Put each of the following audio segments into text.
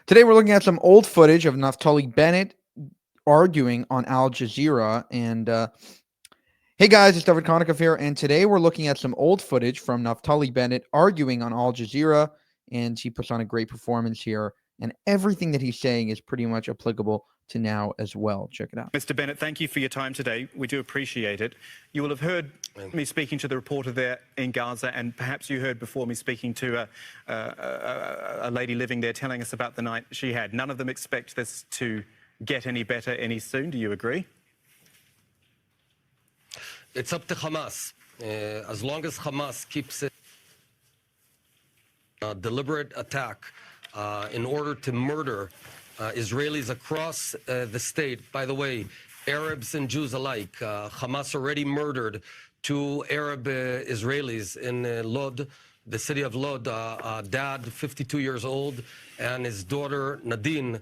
Today, we're looking at some old footage of Naftali Bennet arguing on Al Jazeera. And hey, guys, it's David Konikoff here. And today, we're looking at some old footage from Naftali Bennet arguing on Al Jazeera. And he puts on a great performance here. And everything that he's saying is pretty much applicable to now as well. Check it out. Mr. Bennet, thank you for your time today. We do appreciate it. You will have heard me speaking to the reporter there in Gaza, and perhaps you heard before me speaking to a lady living there telling us about the night she had. None of them expect this to get any better any soon. Do you agree? It's up to Hamas. As long as Hamas keeps it a deliberate attack in order to murder Israelis across the state. By the way, Arabs and Jews alike. Hamas already murdered 2 Arab Israelis in LOUD, the city of LOUD. Dad, 52 years old, and his daughter, Nadine,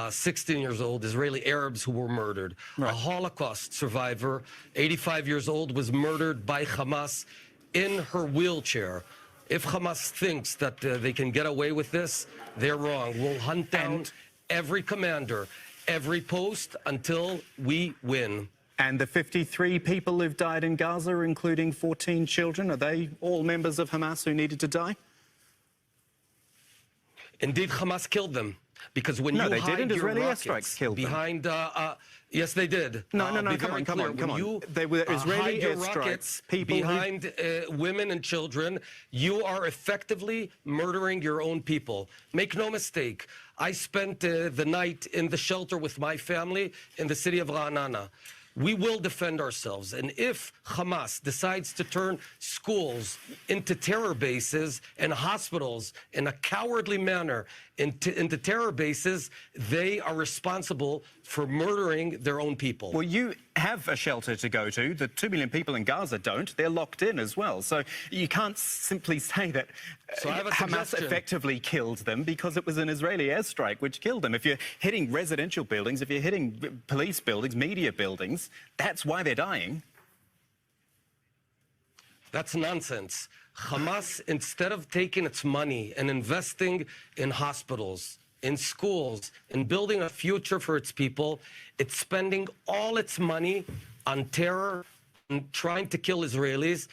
16 years old, Israeli Arabs who were murdered. Right. A Holocaust survivor, 85 years old, was murdered by Hamas in her wheelchair. If Hamas thinks that they can get away with this, they're wrong. We'll hunt down every commander, every post until we win. And the 53 people who've died in Gaza, including 14 children, are they all members of Hamas who needed to die? Indeed, Hamas killed them. Because when no, you they hide didn't. your Israeli rockets airstrikes killed behind, yes, they did. No, come on. They were Israeli airstrikes. People behind women and children. You are effectively murdering your own people. Make no mistake. I spent the night in the shelter with my family in the city of Ra'anana. We will defend ourselves. And if Hamas decides to turn schools into terror bases and hospitals in a cowardly manner into terror bases, they are responsible for murdering their own people. Well, you have a shelter to go to. The 2 million people in Gaza don't. They're locked in as well. So you can't simply say that Hamas effectively killed them because it was an Israeli airstrike which killed them. If you're hitting residential buildings, if you're hitting police buildings, media buildings, that's why they're dying. That's nonsense. Hamas, instead of taking its money and investing in hospitals, in schools, in building a future for its people, it's spending all its money on terror and trying to kill Israelis.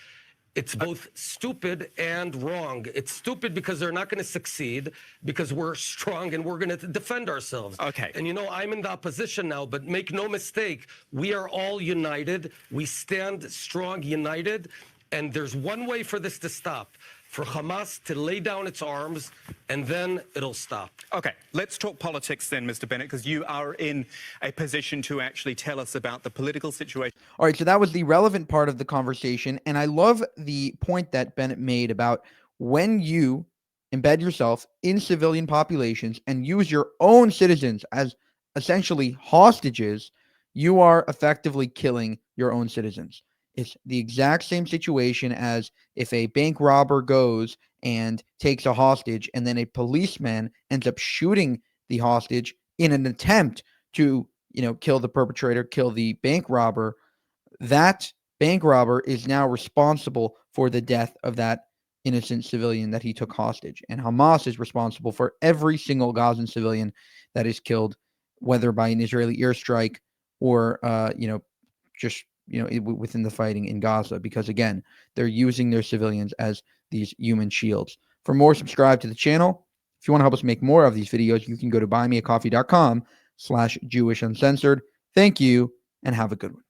It's both stupid and wrong. It's stupid because they're not going to succeed, because we're strong and we're going to defend ourselves. Okay. And you know, I'm in the opposition now, but make no mistake, we are all united. We stand strong, united. And there's one way for this to stop, for Hamas to lay down its arms, and then it'll stop. Okay, let's talk politics then, Mr. Bennet, because you are in a position to actually tell us about the political situation. All right, so that was the relevant part of the conversation. And I love the point that Bennet made about when you embed yourself in civilian populations and use your own citizens as essentially hostages, you are effectively killing your own citizens. It's the exact same situation as if a bank robber goes and takes a hostage and then a policeman ends up shooting the hostage in an attempt to, kill the perpetrator, kill the bank robber. That bank robber is now responsible for the death of that innocent civilian that he took hostage. And Hamas is responsible for every single Gazan civilian that is killed, whether by an Israeli airstrike or, within the fighting in Gaza, because again, they're using their civilians as these human shields. For more, subscribe to the channel. If you want to help us make more of these videos, you can go to buymeacoffee.com/JewishUncensored. Thank you and have a good one.